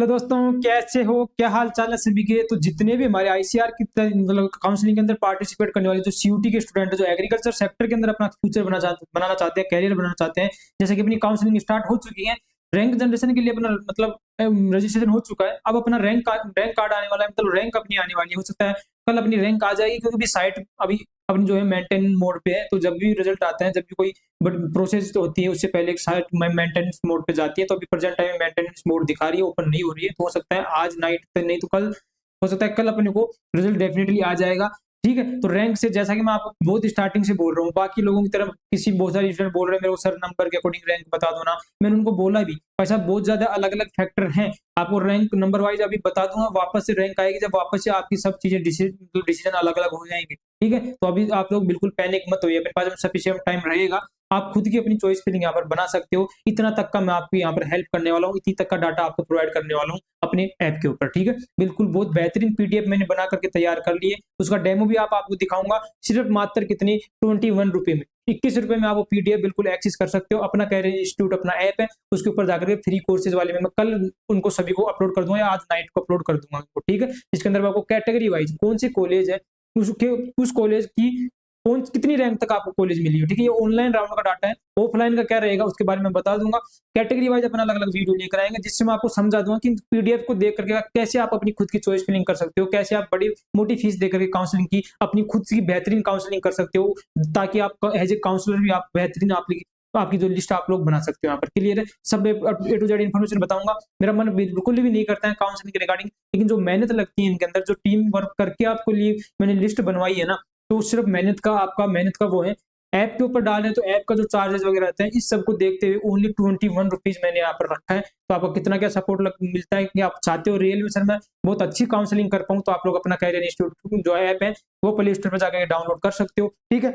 Hello दोस्तों, कैसे हो? क्या हाल चाल है सभी के? तो जितने भी हमारे आईसीआर की मतलब काउंसलिंग के अंदर पार्टिसिपेट करने वाले जो सीयूटी के स्टूडेंट है, जो एग्रीकल्चर सेक्टर के अंदर अपना फ्यूचर बनाना चाहते हैं, कैरियर बनाना चाहते हैं, जैसे कि अपनी काउंसलिंग स्टार्ट हो चुकी है। रैंक जनरेशन के लिए अपना मतलब रजिस्ट्रेशन हो चुका है। अब अपना रैंक कार्ड आने वाला है, मतलब रैंक अपनी आने वाली है। हो सकता है कल अपनी रैंक आ जाएगी, क्योंकि साइट अभी अपनी जो है मेंटेन मोड पे है। तो जब भी रिजल्ट आता है, जब भी कोई बट प्रोसेस तो होती है, उससे पहले एक साइट मेंटेनेंस मोड पे जाती है। तो अभी प्रेजेंट टाइम में मेंटेनेंस मोड दिखा रही है, ओपन नहीं हो रही है। तो हो सकता है आज नाइट तक, नहीं तो कल, हो सकता है कल अपने को रिजल्ट डेफिनेटली आ जाएगा। ठीक है, तो रैंक से जैसा कि मैं आपको बहुत स्टार्टिंग से बोल रहा हूँ, बाकी लोगों की तरफ किसी बहुत सारे स्टूडेंट बोल रहे हैं मेरे को सर नंबर के अकॉर्डिंग रैंक बता दो ना। मैंने उनको बोला भी, ऐसा बहुत ज्यादा अलग अलग फैक्टर हैं। आपको रैंक नंबर वाइज अभी बता दूंगा, वापस से रैंक आएगी जब वापस से आपकी सब चीजें डिसीजन अलग अलग हो जाएंगे। ठीक है, तो अभी आप लोग बिल्कुल पैनिक मत होइए, अपने पास सफिशिएंट टाइम रहेगा। आप खुद की अपनी चॉइस फिलिंग यहाँ पर बना सकते हो। इतना तक का मैं आपको यहाँ पर हेल्प करने वाला हूँ, इतनी तक का डाटा आपको प्रोवाइड करने वाला हूँ अपने ऐप के ऊपर। ठीक है, बिल्कुल बहुत बेहतरीन पीडीएफ मैंने बना करके तैयार कर लिए। उसका डेमो भी आपको दिखाऊंगा, सिर्फ मात्र कितनी 21 रुपए में, 21 रुपए में आप वो पीडीएफ बिल्कुल एक्सेस कर सकते हो। अपना कैरियर इंस्टीट्यूट अपना ऐप है, उसके ऊपर जाकर के फ्री कोर्सेज वाले में मैं कल उनको सभी को अपलोड कर दूंगा, या आज नाइट को अपलोड कर दूंगा उनको। ठीक है, इसके अंदर मैं आपको कैटेगरी वाइज कौन सी कॉलेज है, उसके उस कॉलेज की कौन कितनी रैंक तक आपको कॉलेज मिली है। ठीक है, ये ऑनलाइन राउंड का डाटा है, ऑफलाइन का क्या रहेगा उसके बारे में बता दूंगा। कैटेगरी वाइज अपना अलग अलग वीडियो लेकर आएंगे, जिससे मैं आपको समझा दूंगा कि पीडीएफ को देख करके कैसे आप अपनी खुद की चॉइस फिलिंग कर सकते हो, कैसे आप बड़ी मोटी फीस देकर के काउंसलिंग की अपनी खुद की बेहतरीन काउंसलिंग कर सकते हो, ताकि आप एज ए काउंसलर भी आप बेहतरीन आपकी जो लिस्ट आप लोग बना सकते हो। यहाँ पर क्लियर है, सब ए टू जेड इन्फॉर्मेशन बताऊंगा। मेरा मन बिल्कुल भी नहीं करता है काउंसलिंग के रिगार्डिंग, लेकिन जो मेहनत लगती है इनके अंदर, जो टीम वर्क करके आपको लिए मैंने लिस्ट बनवाई है ना, तो सिर्फ मेहनत का वो है। ऐप के ऊपर डाल रहे हैं तो ऐप का जो चार्जेस वगैरह रहते हैं, इस सबको देखते हुए ओनली 21 रुपीज मैंने यहाँ पर रखा है। तो आपको कितना क्या सपोर्ट मिलता है कि आप चाहते हो रियल में सर मैं बहुत अच्छी काउंसलिंग कर पाऊँ, तो आप लोग अपना कैरियर इंस्टीट्यूट जो ऐप है वो प्ले स्टोर पर जाकर डाउनलोड कर सकते हो। ठीक है,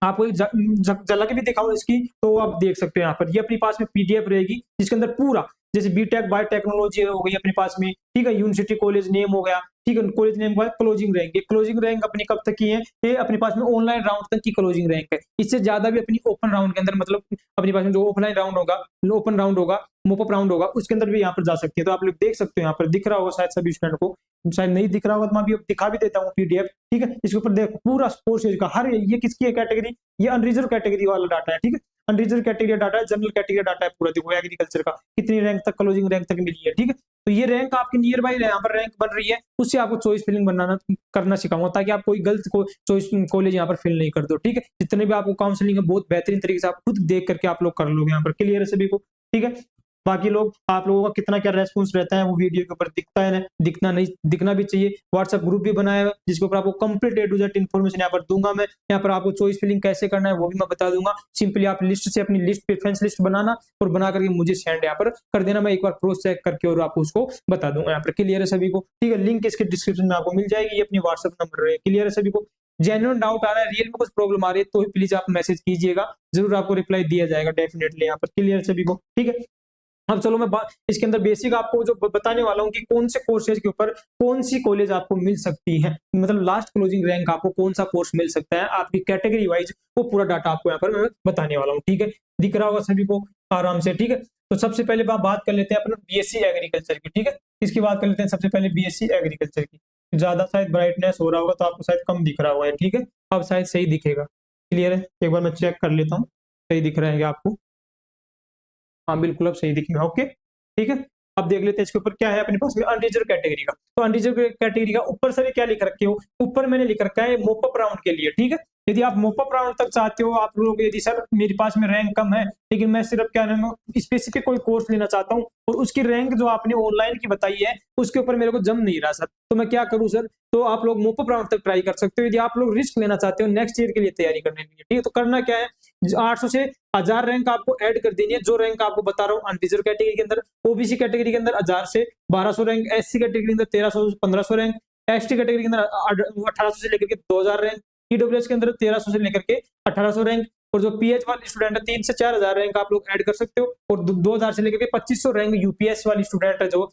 आपको एक झलक भी दिखाऊं इसकी, तो आप देख सकते हो यहाँ पर। ये अपने पास में पीडीएफ रहेगी, जिसके अंदर पूरा जैसे बीटेक बायोटेक्नोलॉजी हो गई अपने पास में। ठीक है, यूनिवर्सिटी कॉलेज नेम हो गया। ठीक है, कॉलेज नेम का क्लोजिंग रैंक, ये क्लोजिंग रैंक अपनी कब तक की है, ये अपने पास में ऑनलाइन राउंड तक की क्लोजिंग रैंक है। इससे ज्यादा भी अपनी ओपन राउंड के अंदर, मतलब अपने पास में जो ऑफलाइन राउंड होगा, ओपन राउंड होगा, मोपअप राउंड होगा, उसके अंदर भी यहाँ पर जा सकते हैं। तो आप लोग देख सकते हो, यहाँ पर दिख रहा होगा शायद सभी स्टूडेंट को, शायद नहीं दिख रहा होगा तो मैं अभी दिखा भी देता हूँ पीडीएफ। ठीक है, इसके ऊपर देखो पूरा कोर्सेज का हर, ये किसकी है कैटेगरी, ये अनरिजर्व कैटेगरी वाला डाटा है। ठीक है, अनरिजर्व कैटेगरी डाटा है, जनरल कैटेगरी डाटा है पूरा। देखो एग्रीकल्चर का कितनी रैंक तक, क्लोजिंग रैंक तक मिली है। ठीक है, तो ये रैंक आपकी नियर बाई यहाँ पर रैंक बन रही है, उससे आपको चॉइस फिलिंग बनाना करना सिखाऊंगा, ताकि आप कोई गलत को चॉइस कॉलेज यहाँ पर फिल नहीं कर दो। ठीक है, जितने भी आपको काउंसलिंग है बहुत बेहतरीन तरीके से आप खुद देख करके आप लोग कर लोगे यहाँ पर। क्लियर है सभी को? ठीक है, बाकी लोग आप लोगों का कितना क्या रेस्पॉन्स रहता है वो वीडियो के ऊपर दिखता है ना, दिखना नहीं दिखना भी चाहिए। व्हाट्सएप ग्रुप भी बनाया है, जिसके ऊपर आपको complete A to Z information यहाँ पर दूंगा मैं। यहाँ पर आपको चॉइस फिलिंग कैसे करना है वो भी मैं बता दूंगा। सिंपली आप लिस्ट से अपनी लिस्ट प्रेफरेंस लिस्ट बनाना और बना करके मुझे सेंड यहाँ पर कर देना, मैं एक बार क्रॉस चेक करके और आपको उसको बता दूंगा यहाँ पर। क्लियर है सभी को? ठीक है, लिंक इसके डिस्क्रिप्शन में आपको मिल जाएगी, ये अपनी व्हाट्सएप नंबर है। क्लियर है सभी को? जेन्युइन डाउट आ रहा है, रियल में कुछ प्रॉब्लम आ रही है, तो प्लीज आप मैसेज कीजिएगा, जरूर आपको रिप्लाई दिया जाएगा डेफिनेटली यहाँ पर। क्लियर सभी को? ठीक है, अब चलो मैं इसके अंदर बेसिक आपको जो बताने वाला हूँ कि कौन से कोर्सेज के ऊपर कौन सी कॉलेज आपको मिल सकती है, मतलब लास्ट क्लोजिंग रैंक आपको कौन सा कोर्स मिल सकता है आपकी कैटेगरी वाइज, वो पूरा डाटा आपको यहाँ पर मैं बताने वाला हूँ। ठीक है, दिख रहा होगा सभी को आराम से? ठीक है, तो सबसे पहले बात कर लेते हैं अपना बीएससी एग्रीकल्चर की। ठीक है, इसकी बात कर लेते हैं सबसे पहले बीएससी एग्रीकल्चर की। ज्यादा शायद ब्राइटनेस हो रहा होगा तो आपको शायद कम दिख रहा होगा। ठीक है, अब शायद सही दिखेगा। क्लियर है? एक बार मैं चेक कर लेता हूँ, सही दिख रहा है आपको? हाँ बिल्कुल, अब सही दिखेगा। ओके, ठीक है, अब देख लेते हैं इसके ऊपर क्या है अपने पास में अनरिजर्व कैटेगरी का। तो अनरिजर्व कैटेगरी का ऊपर से क्या लिख रखे हो, ऊपर मैंने लिख रखा है मोपअप राउंड के लिए। ठीक है, यदि आप मोपअप राउंड तक चाहते हो, आप लोग यदि सर मेरे पास में रैंक कम है, लेकिन मैं सिर्फ क्या नाम स्पेसिफिक कोई कोर्स लेना चाहता हूँ और उसकी रैंक जो आपने ऑनलाइन की बताई है उसके ऊपर मेरे को जम नहीं रहा सर, तो मैं क्या करूँ सर? तो आप लोग मोपअप राउंड तक ट्राई कर सकते हो, यदि आप लोग रिस्क लेना चाहते हो नेक्स्ट ईयर के लिए तैयारी करने के लिए। ठीक है, तो करना क्या है, 800 से 1000 रैंक आपको ऐड कर देनी है, जो रैंक आपको बता रहा हूँ अनरिजर्व कैटेगरी के अंदर। ओबीसी कैटेगरी के अंदर 1000 से 1200 रैंक, एससी कैटेगरी के अंदर 1300 से 1500 रैंक, एसटी कैटेगरी के अंदर 1800 से लेकर के 2000 रैंक, ईडब्ल्यूएस के अंदर 1300 से लेकर के 1800 रैंक, और जो पीएच वाले स्टूडेंट है 3 से 4000 रैंक आप लोग ऐड कर सकते हो, और 2000 से लेकर के 2500 रैंक यूपीएस वाली स्टूडेंट है, जो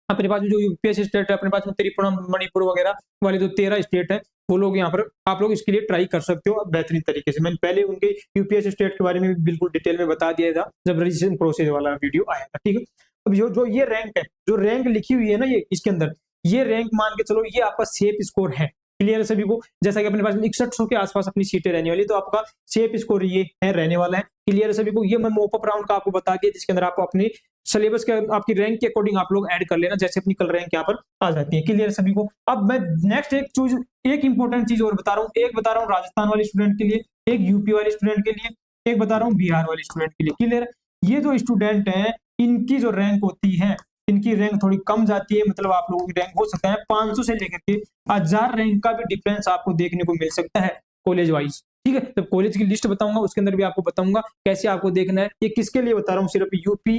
अपने पास में जो यूपीएस स्टेट है, अपने पास में त्रिपुरा मणिपुर वगैरह वाले जो 13 स्टेट है, वो लोग यहाँ पर आप लोग इसके लिए ट्राई कर सकते हो बेहतरीन तरीके से। मैंने पहले उनके यूपीएस स्टेट के बारे में बिल्कुल डिटेल में बता दिया था जब रजिस्ट्रेशन प्रोसेस वाला वीडियो आया था। ठीक है, अब जो ये रैंक है, जो रैंक लिखी हुई है ना ये इसके अंदर, ये रैंक मान के चलो ये आपका सेफ स्कोर है। क्लियर है सभी को? जैसा कि अपने पास 6100 के आसपास अपनी सीटें रहने वाली, तो आपका सेफ स्कोर ये है रहने वाला है। क्लियर है सभी को? ये मैं मॉक अप राउंड का आपको बता दिया, जिसके अंदर आपको अपनी सिलेबस के आपकी रैंक के अकॉर्डिंग आप लोग ऐड कर लेना, जैसे अपनी कल रैंक यहाँ पर आ जाती है। क्लियर है सभी को? अब मैं नेक्स्ट एक इंपॉर्टेंट चीज और बता रहा हूँ। एक बता रहा हूँ राजस्थान वाले स्टूडेंट के लिए, एक यूपी वाले स्टूडेंट के लिए, एक बता रहा हूँ बिहार वाले स्टूडेंट के लिए। क्लियर? ये जो स्टूडेंट है इनकी जो रैंक होती है, इनकी रैंक थोड़ी कम जाती है, मतलब आप लोगों की रैंक हो सकता है 500 से लेकर के 1000 रैंक का भी डिफरेंस आपको देखने को मिल सकता है कॉलेज वाइज। ठीक है? तो कॉलेज की लिस्ट बताऊंगा, उसके अंदर भी आपको बताऊंगा कैसे आपको देखना है। ये किसके लिए बता रहा हूँ? सिर्फ यूपी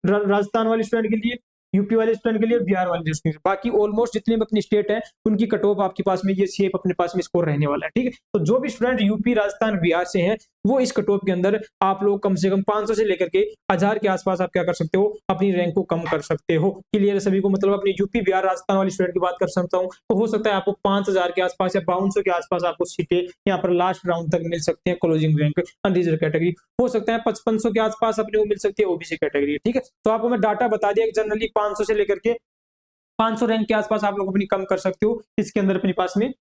राजस्थान वाले स्टूडेंट के लिए, यूपी वाले स्टूडेंट के लिए, बिहार वाले स्टूडेंट, बाकी ऑलमोस्ट जितने भी अपनी स्टेट है उनकी कट ऑफ आपके पास में ये सेफ अपने पास में स्कोर रहने वाला है। ठीक है? तो जो भी स्टूडेंट यूपी राजस्थान बिहार से है वो इस कट ऑफ के अंदर आप लोग कम से कम 500 से लेकर के 1000 के आसपास आप क्या कर सकते हो? अपनी रैंक को कम कर सकते हो। क्लियर है सभी को? मतलब अपनी यूपी बिहार राजस्थान वाले स्टूडेंट की बात कर सकता हूँ, तो हो सकता है आपको 5000 के आसपास या 5200 के आसपास आपको सीटें यहाँ पर लास्ट राउंड तक मिल सकते हैं। क्लोजिंग रैंक अनरिजर्व कैटेगरी हो सकता है 5500 के आसपास अपने को मिल सकती है ओबीसी कैटेगरी। ठीक है? तो आपको मैं डाटा बता दिया कि जनरली 500 से लेकर के 500 रैंक के आसपास आप लोग अपनी कम कर सकते हो इसके अंदर अपने पास में,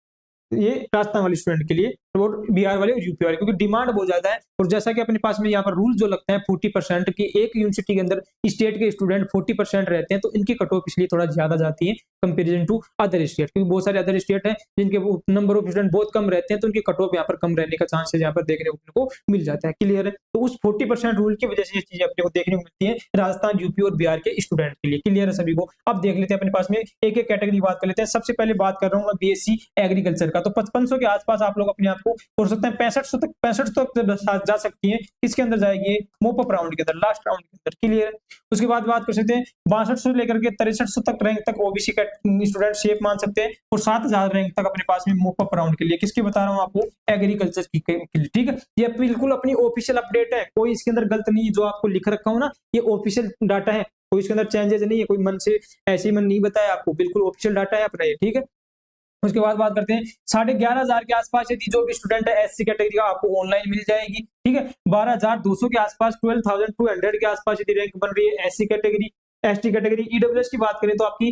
ये राजस्थान वाले स्टूडेंट के लिए और बिहार वाले और यूपी वाले, क्योंकि डिमांड बहुत ज्यादा है। और जैसा कि अपने पास में यहाँ पर रूल जो लगता है 40% की, एक यूनिवर्सिटी के अंदर स्टेट के स्टूडेंट 40% रहते हैं, तो इनकी कट ऑफ इसलिए थोड़ा ज्यादा जाती है कंपेरिजन टू अदर स्टेट, क्योंकि बहुत सारे अदर स्टेट है जिनके नंबर ऑफ स्टूडेंट बहुत कम रहते हैं, तो उनकी कट ऑफ यहाँ पर कम रहने का चांसेस यहाँ पर देखने को मिल जाता है। क्लियर है? तो उस 40% रूल की वजह से ये चीजें अपने को देखने को मिलती है राजस्थान, यूपी और बिहार के स्टूडेंट के लिए। क्लियर है सभी को? अब देख लेते हैं अपने पास में एक एक कैटेगरी बात कर लेते हैं। सबसे पहले बात कर रहा हूँ मैं बीएससी एग्रीकल्चर का, तो 5500 के आसपास आप लोग अपने आप को हो सकते हैं 6500 तक जा सकती है। इसके अंदर जाएगी मोप अप राउंड के अंदर, लास्ट राउंड के अंदर। क्लियर है? उसके बाद बात कर सकते हैं 6200 से लेकर के 6300 तक रैंक तक ओबीसी का स्टूडेंट सेफ मान सकते हैं, और 7000 रैंक तक अपने पास में मोप अप राउंड के लिए। किसकी बता रहा हूँ आपको? एग्रीकल्चर के लिए। ठीक है? ये बिल्कुल अपनी ऑफिशियल अपडेट है, कोई इसके अंदर गलत नहीं, जो आपको लिख रखा हूं ना ये ऑफिशियल डाटा है, कोई इसके अंदर चेंजेस नहीं है, कोई मन से ऐसे ही मन नहीं बताया आपको, बिल्कुल ऑफिशियल डाटा है अपना ये। ठीक है? उसके बाद बात करते हैं 11,500 के आसपास यदि जो भी स्टूडेंट है एससी कैटेगरी का आपको ऑनलाइन मिल जाएगी। ठीक है? 12,200 के आसपास, 12,200 के आसपास यदि रैंक बन रही है SC category. ST category EWS की बात करें तो आपकी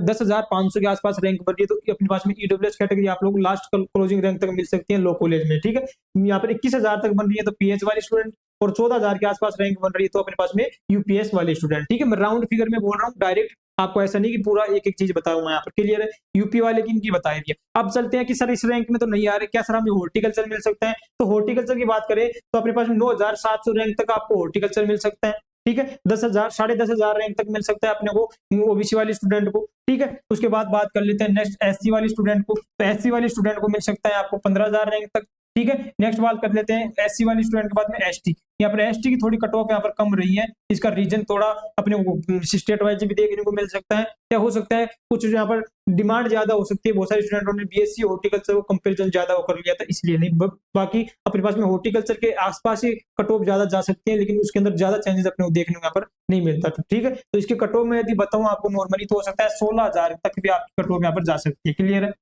10,500 के आसपास रैंक बन रही है, तो अपने पास में ईडब्ल्यूएस कैटेगरी आप लोग लास्ट क्लोजिंग रैंक तक मिल सकती है लो कॉलेज में। ठीक है? यहाँ पर 21,000 तक बन रही है तो पीएच वाले स्टूडेंट, और 14,000 के आसपास रैंक बन रही है तो अपने पास में यूपीएस वाले स्टूडेंट। ठीक है? मैं राउंड फिगर में बोल रहा हूँ, डायरेक्ट आपको ऐसा नहीं कि पूरा एक एक चीज बताऊंगा यहाँ पर। क्लियर है? यूपी वाले की इनकी बताई दी। अब चलते हैं कि सर इस रैंक में तो नहीं आ रहे, क्या सर हमें हॉर्टिकल्चर मिल सकता है? तो हॉर्टिकल्चर की बात करें तो अपने पास 9,700 रैंक तक आपको हॉर्टिकल्चर मिल सकता है। ठीक है? 10,000 10,500 रैंक तक मिल सकता है अपने को ओबीसी वाले स्टूडेंट को। ठीक है? उसके बाद बात कर लेते हैं नेक्स्ट एससी वाले स्टूडेंट को, तो एससी वाले स्टूडेंट को मिल सकता है आपको 15,000 रैंक तक। ठीक है? नेक्स्ट बात कर लेते हैं एससी वाले स्टूडेंट के बाद में एसटी। यहाँ पर एसटी की थोड़ी कट ऑफ यहाँ पर कम रही है, इसका रीजन थोड़ा अपने को स्टेट वाइज भी देखने को मिल सकता है, या हो सकता है कुछ यहाँ पर डिमांड ज्यादा हो सकती है, बहुत सारे स्टूडेंटों ने बीएससी हॉर्टिकल्चर को कंपैरिजन ज्यादा कर लिया था इसलिए नहीं, बाकी अपने पास में हॉर्टिकल्चर के आसपास ही कट ऑफ ज्यादा जा सकती है, लेकिन उसके अंदर ज्यादा चेंजेस अपने को देखने को यहाँ पर नहीं मिलता। ठीक है? तो इसके कट ऑफ में यदि बताऊं आपको नॉर्मली तो हो सकता है 16,000 तक भी आपकी कट ऑफ यहाँ पर जा सकती है। क्लियर है?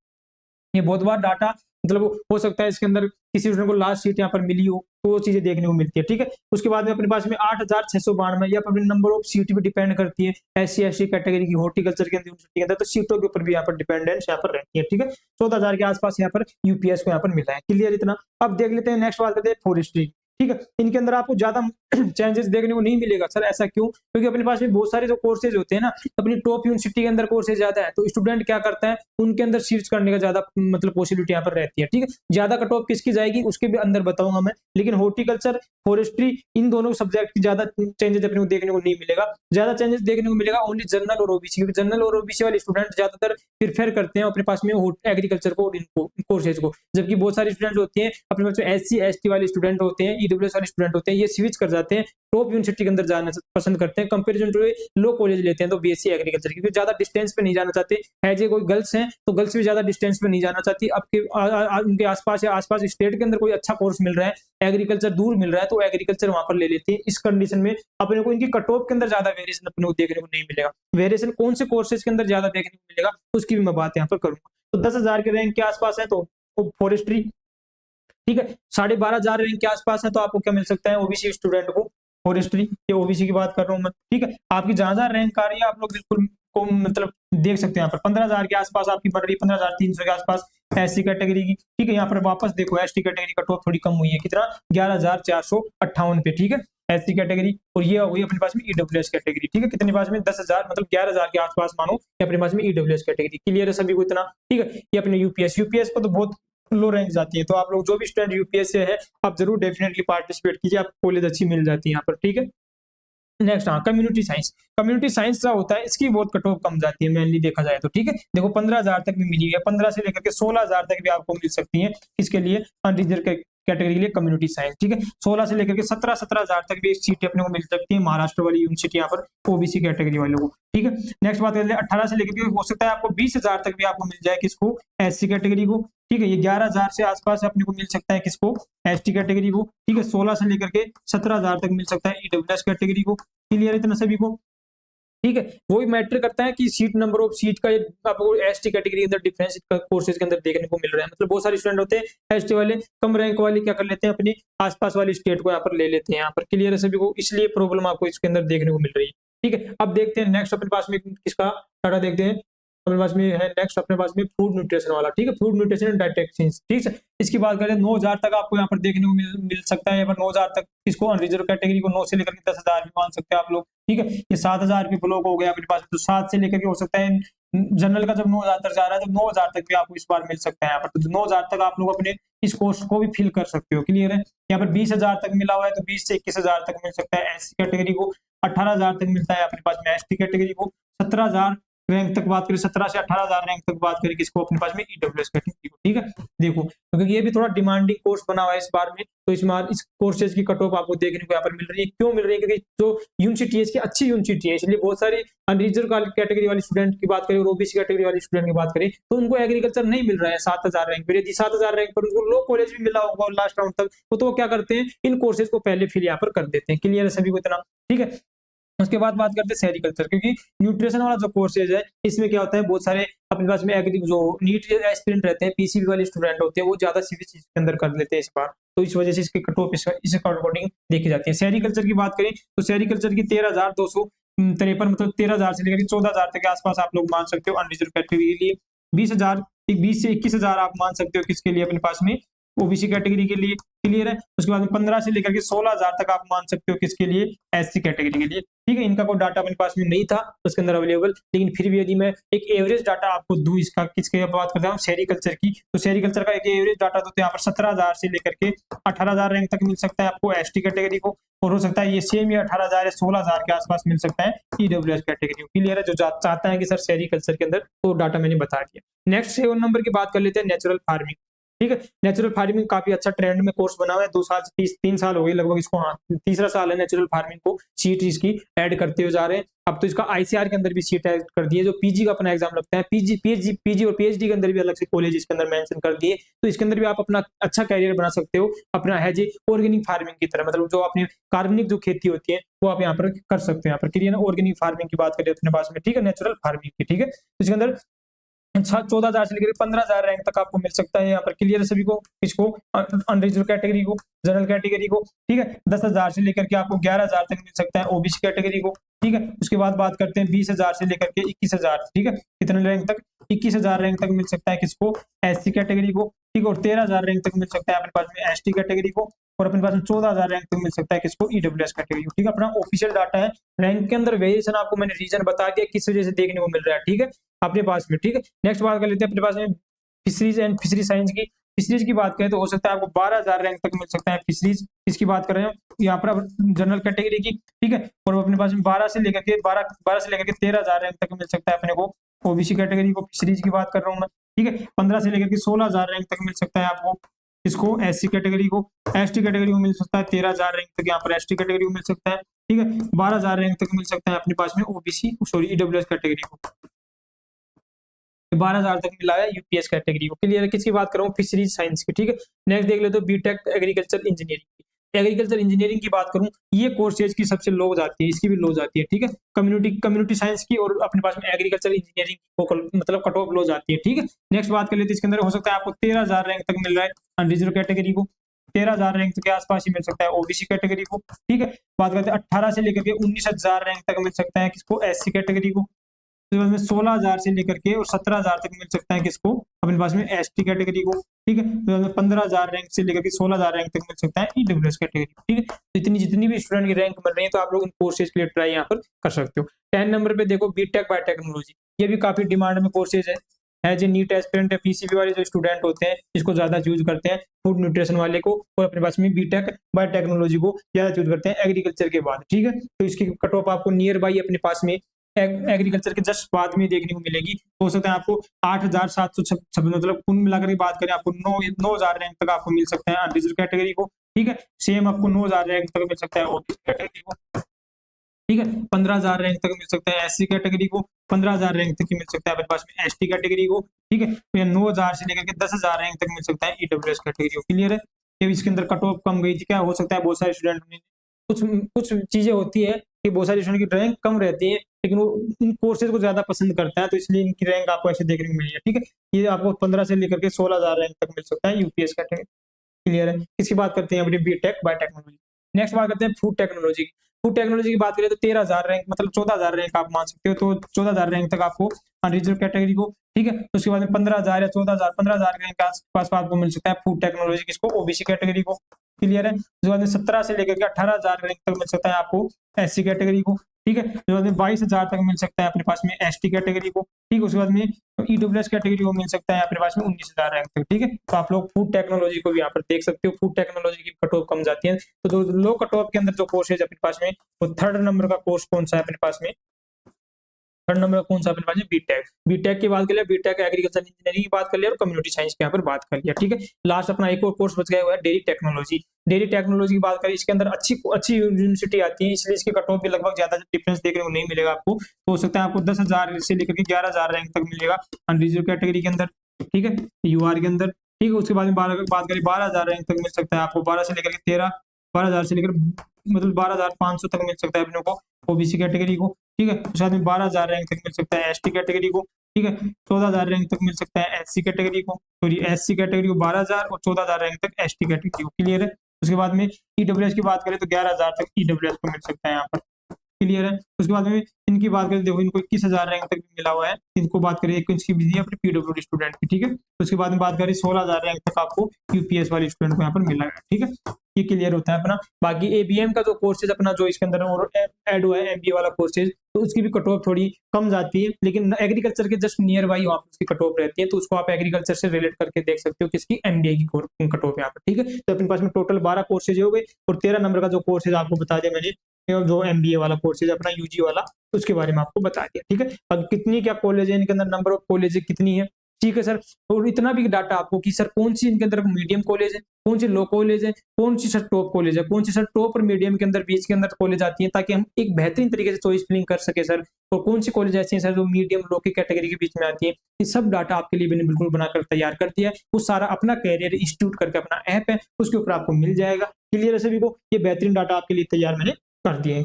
ये बहुत बार डाटा मतलब हो सकता है इसके अंदर किसी स्टूडेंट को लास्ट सीट यहाँ पर मिली हो, तो वो चीजें देखने को मिलती है। ठीक है? उसके बाद में अपने पास में 8,692 या अपने नंबर ऑफ सीट भी डिपेंड करती है एससी एसटी कैटेगरी की हॉर्टिकल्चर के अंदर, तो सीटों के ऊपर भी यहाँ पर डिपेंडेंस यहाँ पर रहती है। ठीक है? 14,000 के आसपास यहाँ पर यूपीएस को यहाँ पर मिला है। क्लियर इतना? अब देख लेते हैं नेक्स्ट बात करते हैं फॉरेस्ट्री। ठीक है? इनके अंदर आपको ज्यादा चेंजेस देखने को नहीं मिलेगा। सर ऐसा क्यों? क्योंकि अपने पास में बहुत सारे जो कोर्सेज होते हैं ना, अपनी टॉप यूनिवर्सिटी के अंदर कोर्सेज ज्यादा है, तो स्टूडेंट क्या करता है उनके अंदर सीट्स करने का ज्यादा मतलब पॉसिबिलिटी यहाँ पर रहती है। ठीक है? ज्यादा कट ऑफ किसकी जाएगी उसके भी अंदर बताऊंगा मैं, लेकिन हॉर्टिकल्चर फॉरेस्ट्री इन दोनों सब्जेक्ट की ज्यादा चेंजेस अपने को देखने को नहीं मिलेगा। ज्यादा चेंजेस देखने को मिलेगा ओनली जनरल और ओबीसी, क्योंकि जनरल और ओबीसी वाले स्टूडेंट ज्यादातर प्रिफर करते हैं अपने पास में एग्रीकल्चर को कोर्सेज को, जबकि बहुत सारे स्टूडेंट होते हैं अपने पास एससी एसटी वाले स्टूडेंट होते हैं, ईडब्ल्यूएस वाले स्टूडेंट होते हैं, ये स्विच कर जाते हैं टॉप यूनिवर्सिटी के अंदर जाना पसंद करते हैं, कंपैरिजन टू लो कॉलेज लेते हैं तो बीएससी एग्रीकल्चर, क्योंकि ज्यादा डिस्टेंस पे नहीं जाना चाहते। है जो कोई गर्ल्स हैं तो गर्ल्स भी ज्यादा डिस्टेंस पे नहीं जाना चाहती, आपके उनके आसपास या आसपास स्टेट के अंदर कोई अच्छा कोर्स मिल रहा है, एग्रीकल्चर दूर मिल रहा है तो एग्रीकल्चर वहां पर ले लेती है। इस कंडीशन में अपने को इनकी कट ऑफ के अंदर ज्यादा वेरिएशन अपने को देखने को नहीं मिलेगा। वेरिएशन कौन से कोर्सेज के अंदर ज्यादा देखने को मिलेगा उसकी भी मैं बात यहाँ पर करूंगा। तो 10,000 के रैंक के आसपास है तो फॉरेस्ट्री। ठीक है? 12,500 रैंक के आसपास है तो आपको क्या मिल सकता है ओबीसी स्टूडेंट को फॉरेस्ट्री, ये ओबीसी की बात कर रहा हूँ मैं, ठीक है। आपकी जहां रैंक आ रही है आप लोग बिल्कुल को मतलब देख सकते हैं। यहाँ पर 15,000 के आसपास आपकी बढ़ रही है, 15,300 के आसपास एससी कैटेगरी की, ठीक है। यहाँ पर वापस देखो एसटी कैटेगरी का टॉप थोड़ी कम हुई है, कितना 11,458 पे, ठीक है, एससी कैटेगरी। और ये हो गई अपने पास में ईडब्ल्यूएस कैटेगरी, ठीक है, कितने पास में 10,000 मतलब 11,000 के आसपास मानो कि अपने पास में ईडब्ल्यूएस कैटेगरी। क्लियर है सभी को इतना, ठीक है। ये अपने यूपीएस को तो बहुत लो रैंक जाती है, तो आप लोग जो भी स्टूडेंट यूपीएस से है आप जरूर डेफिनेटली पार्टिसिपेट कीजिए, आपको कॉलेज अच्छी मिल जाती है यहाँ पर, ठीक है। नेक्स्ट, हाँ, कम्युनिटी साइंस। कम्युनिटी साइंस क्या होता है, इसकी बहुत कट ऑफ कम जाती है मेनली देखा जाए तो, ठीक है। देखो 15,000 तक भी मिली है, 15 से लेकर के 16,000 तक भी आपको मिल सकती है, किसके लिए, अनरिजर्व कैटेगरी के लिए कम्युनिटी साइंस, ठीक है। 16 से लेकर के 17,000 तक भी एक सीट अपने को मिल सकती है महाराष्ट्र वाली यूनिवर्सिटी यहाँ पर ओबीसी कैटेगरी वालों को, ठीक है। नेक्स्ट बात कर ले 18 से लेकर के हो सकता है आपको 20,000 तक भी आपको मिल जाए, किसको, एससी कैटेगरी को, ठीक है। ये 11,000 से आसपास अपने को मिल सकता है, किसको, एसटी कैटेगरी को, ठीक है। 16 से लेकर के 17,000 तक मिल सकता है ईडब्ल्यूएस कैटेगरी को। क्लियर है इतना सभी को, ठीक है। वो भी मैटर करता है कि सीट, नंबर ऑफ सीट का आपको एसटी कैटेगरी के अंदर डिफरेंस कोर्सेज के अंदर देखने को मिल रहा है। मतलब बहुत सारे स्टूडेंट होते हैं एसटी वाले, कम रैंक वाले क्या कर लेते हैं, अपनी आसपास वाली स्टेट को यहाँ पर ले लेते हैं यहाँ पर। क्लियर है सभी को, इसलिए प्रॉब्लम आपको इसके अंदर देखने को मिल रही है, ठीक है। अब देखते हैं नेक्स्ट अपने पास में किसका डाटा देखते हैं, अपने पास में है नेक्स्ट अपने पास में फूड न्यूट्रिशन वाला, ठीक है, फूड न्यूट्रिशन एंड डाइटेक्सिंस, ठीक है। इसकी बात करें 9,000 तक आपको यहाँ पर देखने को मिल सकता है, यहाँ पर 9,000 तक इसको अनरिजर्व कैटेगरी को 9 से लेकर के 10,000 भी मान सकते हैं आप लोग, ठीक है। ये 7,000 भी ब्लॉक हो गया अपने पास, तो 7 से लेकर के हो सकता है जनरल का जब 9,000 तक जा रहा है तो 9,000 तक भी आपको इस बार मिल सकता है यहाँ पर, तो 9,000 तक आप लोग अपने इस कोर्स को भी फिल कर सकते हो। क्लियर है, यहाँ पर 20,000 तक मिला हुआ है, तो 20 से 21,000 तक मिल सकता है एससी कैटेगरी को, 18,000 तक मिलता है अपने पास में एसटी कैटेगरी को, 17,000 रैंक तक बात करें, 17 से 18,000 रैंक तक बात करें किसको, अपने पास में ईडब्ल्यूएस कैटेगरी को, ठीक है। देखो क्योंकि ये भी थोड़ा डिमांडिंग कोर्स बना हुआ है इस बार में, तो इस कोर्सेज की कट ऑफ आपको देखने को यहाँ पर मिल रही है। क्यों मिल रही है, क्योंकि जो यूनिवर्सिटी है इसकी अच्छी यूनिवर्सिटी है, इसलिए बहुत सारी अनरिजर्व कैटेगरी वाली स्टूडेंट की बात करें और ओबीसी कैटेगरी वाली स्टूडेंट की बात करें तो उनको एग्रीकल्चर नहीं मिल रहा है 7,000 रैंक पर। यदि 7,000 रैंक पर उनको लो कॉलेज भी मिला होगा लास्ट राउंड तक, तो वो क्या करते हैं, इन कोर्सेज को पहले फिर यहाँ पर कर देते हैं। क्लियर है सभी को इतना, ठीक है। उसके बाद बात करते हैं सेरिकल्चर, क्योंकि न्यूट्रिशन वाला जो कोर्सेज है इसमें क्या होता है, बहुत सारे अपने पास में एग्री जो नीट एस्पिरेंट रहते हैं, पीसीबी वाले स्टूडेंट होते हैं, वो ज्यादा सीरियस चीज के अंदर कर लेते हैं इस बार, तो इस वजह से इसके कट ऑफ इस अकॉर्डिंग देखी जाती है। सेरिकल्चर की बात करें तो सेरिकल्चर की 13,253 मतलब 13,000 से लेकर 14,000 तक के आसपास आप लोग मान सकते हो अनरिजर्व कैटेगरी के लिए। 20 से 21,000 आप मान सकते हो किसके लिए, अपने पास में ओबीसी कैटेगरी के लिए। क्लियर है, उसके बाद में 15 से लेकर के 16,000 तक आप मान सकते हो किसके लिए, एससी कैटेगरी के लिए, ठीक है। इनका कोई डाटा अपने पास में नहीं था उसके अंदर अवेलेबल, लेकिन फिर भी यदि मैं एक एवरेज डाटा आपको दूं इसका, किसके बात करता हूँ, सेरिकल्चर की, तो सेरिकल्चर का एक एवरेज डाटा तो यहाँ पर 17,000 से लेकर के 18,000 रैंक तक मिल सकता है आपको एसटी कैटेगरी को, और हो सकता है ये सेम ही 18,000 या 16,000 के आसपास मिल सकता है ईडब्ल्यूएस कैटेगरी को। क्लियर है, जो चाहता है कि सर सेरिकल्चर के अंदर, तो डाटा मैंने बता दिया। नेक्स्ट 7 नंबर की बात कर लेते हैं, नेचुरल फार्मिंग, ठीक है। नेचुरल फार्मिंग काफी अच्छा ट्रेंड में कोर्स बना हुआ है, 2 साल से 3 साल हो गए लगभग इसको, हाँ तीसरा साल है नेचुरल फार्मिंग को सीट इसकी ऐड करते हुए जा रहे हैं। अब तो इसका आईसीआर के अंदर भी सीट ऐड कर दी है, जो पीजी का अपना एग्जाम लगता है, पीजी और पीएचडी के अंदर भी अलग से कॉलेज इसके अंदर मेंशन कर दिए, तो इसके अंदर भी आप अपना अच्छा कैरियर बना सकते हो, अपना है जी ऑर्गेनिक फार्मिंग की तरह, मतलब जो अपनी कार्बनिक जो खेती होती है वो आप यहाँ पर कर सकते हो यहाँ पर। क्लियर है, ऑर्गेनिक फार्मिंग की बात करें अपने पास में, ठीक है, नेचुरल फार्मिंग की, ठीक है। इसके अंदर 14,000 से लेकर 15,000 रैंक तक आपको मिल सकता है यहाँ पर। क्लियर है सभी को, इसको अनरिजर्व कैटेगरी को, जनरल कैटेगरी को, ठीक है। 10,000 से लेकर के आपको 11,000 तक मिल सकता है ओबीसी कैटेगरी को, ठीक है। उसके बाद बात करते हैं 20,000 से लेकर के 21,000, ठीक है, कितने रैंक तक, 21,000 रैंक तक मिल सकता है किसको, एससी कैटेगरी को, ठीक है। और 13,000 रैंक तक मिल सकता है अपने पास में एसटी कैटेगरी को, और अपने पास में 14,000 रैंक तक मिल सकता है किसको, ईडब्ल्यूएस कैटेगरी को, ठीक है। अपना ऑफिशियल डाटा है, रैंक के अंदर वेरिएशन आपको मैंने रीजन बता दिया किस वजह से देखने को मिल रहा है, ठीक है, अपने पास में, ठीक है। नेक्स्ट बात कर लेते हैं अपने पास में फिशरीज एंड फिशरी साइंस की। फिशरीज की बात करें तो हो सकता है आपको 12,000 रैंक तक मिल सकता है फिशरीज, इसकी बात कर रहे हैं यहाँ पर जनरल कैटेगरी की, ठीक है। और अपने पास में 12 से लेकर के 13,000 रैंक तक मिल सकता है अपने को ओबीसी कैटेगरी को, फिशरीज की बात कर रहा हूँ मैं, ठीक है। 15 से लेकर के 16,000 रैंक तक मिल सकता है आपको इसको, एससी कैटेगरी को, एसटी कैटेगरी को मिल सकता है 13,000 रैंक तक यहाँ पर एसटी कैटेगरी को मिल सकता है, ठीक है। 12,000 रैंक तक मिल सकता है अपने पास में ओबीसी ईडब्ल्यूएस कैटेगरी को, 12,000 तक मिला है यूपीएस कैटेगरी को। क्लियर है, किसकी बात कर रहा हूँ, फिशरीज साइंस की, ठीक है। नेक्स्ट देख लेते हो बीटेक एग्रीकल्चर इंजीनियरिंग की। एग्रीकल्चर इंजीनियरिंग की बात करूं, ये कोर्सेज की सबसे लो जाती है, इसकी भी लो जाती है, ठीक है। कम्युनिटी साइंस की और अपने पास में एग्रीकल्चर इंजीनियरिंग मतलब कट ऑफ लो जाती है, ठीक है। नेक्स्ट बात कर लेते हैं, इसके अंदर हो सकता है आपको 13,000 रैंक तक मिल रहा है अनरिजर्व कैटेगरी को, 13,000 रैंक के आसपास ही मिल सकता है ओबीसी कैटेगरी को। ठीक है, बात करते हैं 18 से लेकर के 19,000 रैंक तक मिल सकता है किसको, एससी कैटेगरी को। उसके बाद में 16,000 से लेकर के और 17,000 तक मिल सकता है किसको, अपने पास में एसटी कैटेगरी को। ठीक है, उसके बाद में 15,000 रैंक से लेकर के 16,000 रैंक तक मिल सकता है ईडब्ल्यूएस कैटेगरी। ठीक है, तो इतनी जितनी भी स्टूडेंट की रैंक मिल रही है तो आप लोग इन कोर्सेज के लिए ट्राई यहाँ पर कर सकते हो। 10 नंबर पे देखो बीटेक बायोटेक्नोलॉजी, ये भी काफी डिमांड में कोर्सेज है। एज ए नीट एस्पिरेंट या पीसीबी वाले जो स्टूडेंट होते हैं इसको ज्यादा चूज करते हैं, फूड न्यूट्रिशन वाले को, और अपने पास में बीटेक बायोटेक्नोलॉजी को ज्यादा चूज करते हैं एग्रीकल्चर के बाद। ठीक है, तो इसकी कट ऑफ आपको नियर बाई अपने पास में एग्रीकल्चर के जस्ट बाद में देखने को मिलेगी। हो सकता है आपको 8,700 मतलब कुल मिलाकर की बात करें आपको 9,000 रैंक तक आपको मिल सकता है अनरिजर्व कैटेगरी को। ठीक है, सेम आपको 9,000 रैंक तक मिल सकता है ओबीसी कैटेगरी को। ठीक है, 15,000 रैंक तक मिल सकता है एससी कैटेगरी को, 15,000 रैंक तक मिल सकता है अपने पास में एसटी कैटेगरी को। ठीक है, फिर 9,000 से लेकर के 10,000 रैंक तक मिल सकता है ईडब्ल्यूएस कैटेगरी को। क्लियर है, जब इसके अंदर कट ऑफ कम गई थी, क्या हो सकता है बहुत सारे स्टूडेंट ने कुछ कुछ चीजें होती है कि बहुत सारे स्टूडेंट की रैंक कम रहती है लेकिन वो इन कोर्सेज को ज्यादा पसंद करता है, तो इसलिए इनकी रैंक आपको ऐसे देखने को मिली है। ठीक है, ये आपको 15 से लेकर के 16,000 रैंक तक मिल सकता है यूपीएस कैटेगरी। क्लियर है, इसकी बात करते हैं अपनी बीटेक बायोटेक्नोलॉजी। नेक्स्ट बात करते हैं फूड टेक्नोलॉजी। फूड टेक्नोलॉजी की बात करें तो 13,000 रैंक मतलब 14,000 रैंक आप मान सकते हो, तो 14,000 रैंक तक आपको अनरिजर्व कैटेगरी को। ठीक है, तो उसके बाद में 15,000 या 14,000 15,000 रैंक के आसपास आपको मिल सकता है फूड टेक्नोलॉजी किसको, ओबीसी कैटेगरी को। क्लियर है, उसके बाद में 17 से लेकर के 18,000 रैंक तक मिल सकता है आपको एससी कैटेगरी को। ठीक है, उसके बाद में 22,000 तक मिल सकता है अपने पास में एसटी कैटेगरी को। ठीक है, उसके बाद में ईडब्ल्यूएस कैटेगरी को मिल सकता है अपने पास में 19,000 रैंक तक। ठीक है, तो आप लोग फूड टेक्नोलॉजी को भी यहाँ पर देख सकते हो, फूड टेक्नोलॉजी की कट ऑफ कम जाती है। तो जो लो कट ऑफ के अंदर जो कोर्स है अपने पास में, वो 3rd नंबर का कोर्स कौन सा है अपने पास में, 3rd नंबर का कौन सा अपने पास में, बीटेक। बीटेक की बात कर लिया, बीटेक एग्रीकल्चर इंजीनियरिंग की बात कर लिया और कम्युनिटी साइंस के यहाँ पर बात कर लिया। ठीक है, लास्ट अपना एक और कोर्स बच गया हुआ है डेयरी टेक्नोलॉजी। डेयरी टेक्नोलॉजी की बात करें, इसके अंदर अच्छी यूनिवर्सिटी आती है, इसलिए इसके कट ऑफ भी लगभग ज्यादा डिफरेंस देखने को नहीं मिलेगा आपको। तो हो सकता है आपको 10,000 से लेकर के 11,000 रैंक तक मिलेगा अनरिजर्व कैटेगरी के अंदर। ठीक है, यूआर के अंदर। ठीक है, उसके बाद में बात करें 12,000 रैंक तक मिल सकता है आपको, 12 से लेकर के 13, 12,000 से लेकर मतलब 12,500 तक मिल सकता है अपने को ओबीसी कैटेगरी को। ठीक है, उसके बाद में 12,000 रैंक तक मिल सकता है एसटी कैटेगरी को। ठीक है, 14,000 रैंक तक मिल सकता है एससी कैटेगरी को, सॉरी एससी कैटेगरी को 12,000 और 14,000 रैंक तक एसटी कैटेगरी को। क्लियर है, उसके बाद में ईडब्ल्यूएस की बात करें तो 11,000 तक ईडब्ल्यूएस को मिल सकता है यहाँ पर। क्लियर है, उसके बाद में इनकी बात करें, देखो इनको 21,000 रैंक तक भी मिला हुआ है। इनको बात करें एक इसकी भी दी है अपने पीडब्ल्यूडी स्टूडेंट की। ठीक है, उसके बाद में बात करें 16,000 रैंक तक आपको यूपीएस वाले स्टूडेंट को यहाँ पर मिला है। ठीक है, ये क्लियर होता है अपना। बाकी एबीएम का जो कोर्सेज अपना जो इसके अंदर और ऐड हुआ है एमबीए वाला कोर्सेज, तो उसकी भी कट ऑफ थोड़ी कम जाती है, लेकिन एग्रीकल्चर के जस्ट नियर बाई वहाँ पर उसकी कट ऑफ रहती है, तो उसको आप एग्रीकल्चर से रिलेट करके देख सकते हो किसकी एमबीए की कट ऑफ यहाँ पर। ठीक है, तो अपने पास में टोटल 12 कोर्सेज हो गए और 13 नंबर का जो कोर्सेज आपको बता दिया मैंने, जो एमबीए वाला कोर्सेज अपना यूजी वाला, उसके बारे में आपको बता दिया। ठीक है, अब कितनी क्या कॉलेज है इनके अंदर, नंबर ऑफ कॉलेज कितनी है। ठीक है सर, और इतना भी डाटा आपको कि सर कौन सी इनके अंदर मीडियम कॉलेज है, कौन सी लो कॉलेज है, कौन सी सर टॉप कॉलेज है, कौन सी सर टॉप और मीडियम के अंदर बीच के अंदर कॉलेज आती है, ताकि हम एक बेहतरीन तरीके से चॉइस फिलिंग कर सके सर। और कौन सी कॉलेज ऐसी है सर जो मीडियम लो की कैटेगरी के बीच में आती है, ये सब डाटा आपके लिए मैंने बिल्कुल बनाकर तैयार कर दिया है। वो सारा अपना कैरियर इंस्टीट्यूट करके अपना ऐप है, उसके ऊपर आपको मिल जाएगा। क्लियर है सभी को, ये बेहतरीन डाटा आपके लिए तैयार मैंने कर दिया है।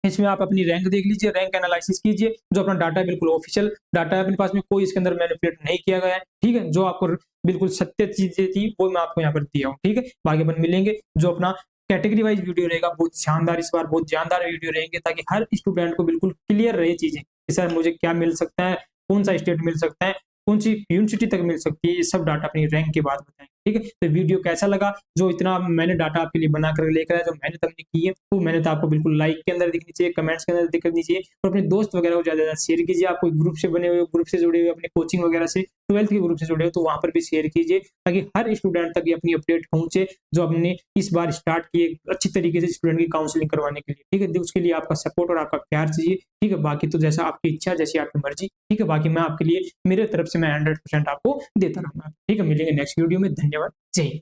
इसमें आप अपनी रैंक देख लीजिए, रैंक एनालिसिस कीजिए, जो अपना डाटा है बिल्कुल ऑफिशियल डाटा है अपने पास में, कोई इसके अंदर मैनिपुलेट नहीं किया गया है। ठीक है, जो आपको बिल्कुल सत्य चीजें थी वो मैं आपको यहाँ पर दिया हूँ। ठीक है, बाकी अपन मिलेंगे, जो अपना कैटेगरी वाइज वीडियो रहेगा बहुत शानदार, इस बार बहुत जानदार वीडियो रहेंगे, ताकि हर स्टूडेंट को बिल्कुल क्लियर रहे चीजें कि सर मुझे क्या मिल सकता है, कौन सा स्टेट मिल सकता है, कौन सी यूनिवर्सिटी तक मिल सकती है, ये सब डाटा अपनी रैंक के बाद बताएंगे। ठीक है, तो वीडियो कैसा लगा, जो इतना मैंने डाटा आपके लिए बना कर लेकर आया, जो मेहनत हमने की है, वो मेहनत आपको बिल्कुल लाइक के अंदर दिखनी चाहिए, कमेंट्स के अंदर दिखनी चाहिए, और अपने दोस्त वगैरह को ज्यादा ज्यादा शेयर कीजिए। आप कोई ग्रुप से बने हुए, ग्रुप से जुड़े हुए, अपने कोचिंग वगैरह से 12th के ग्रुप से जुड़े हो, तो वहां पर भी शेयर कीजिए, ताकि हर स्टूडेंट तक ये अपनी अपडेट पहुंचे, जो हमने इस बार स्टार्ट किए अच्छी तरीके से स्टूडेंट की काउंसलिंग करवाने के लिए। ठीक है, उसके लिए आपका सपोर्ट और आपका प्यार चाहिए। ठीक है, बाकी तो जैसा आपकी इच्छा, जैसी आपकी मर्जी। ठीक है, बाकी मैं आपके लिए मेरे तरफ से मैं 100% आपको देता रहूंगा। ठीक है, मिलेंगे नेक्स्ट वीडियो में। धन्यवाद, जय हिंद।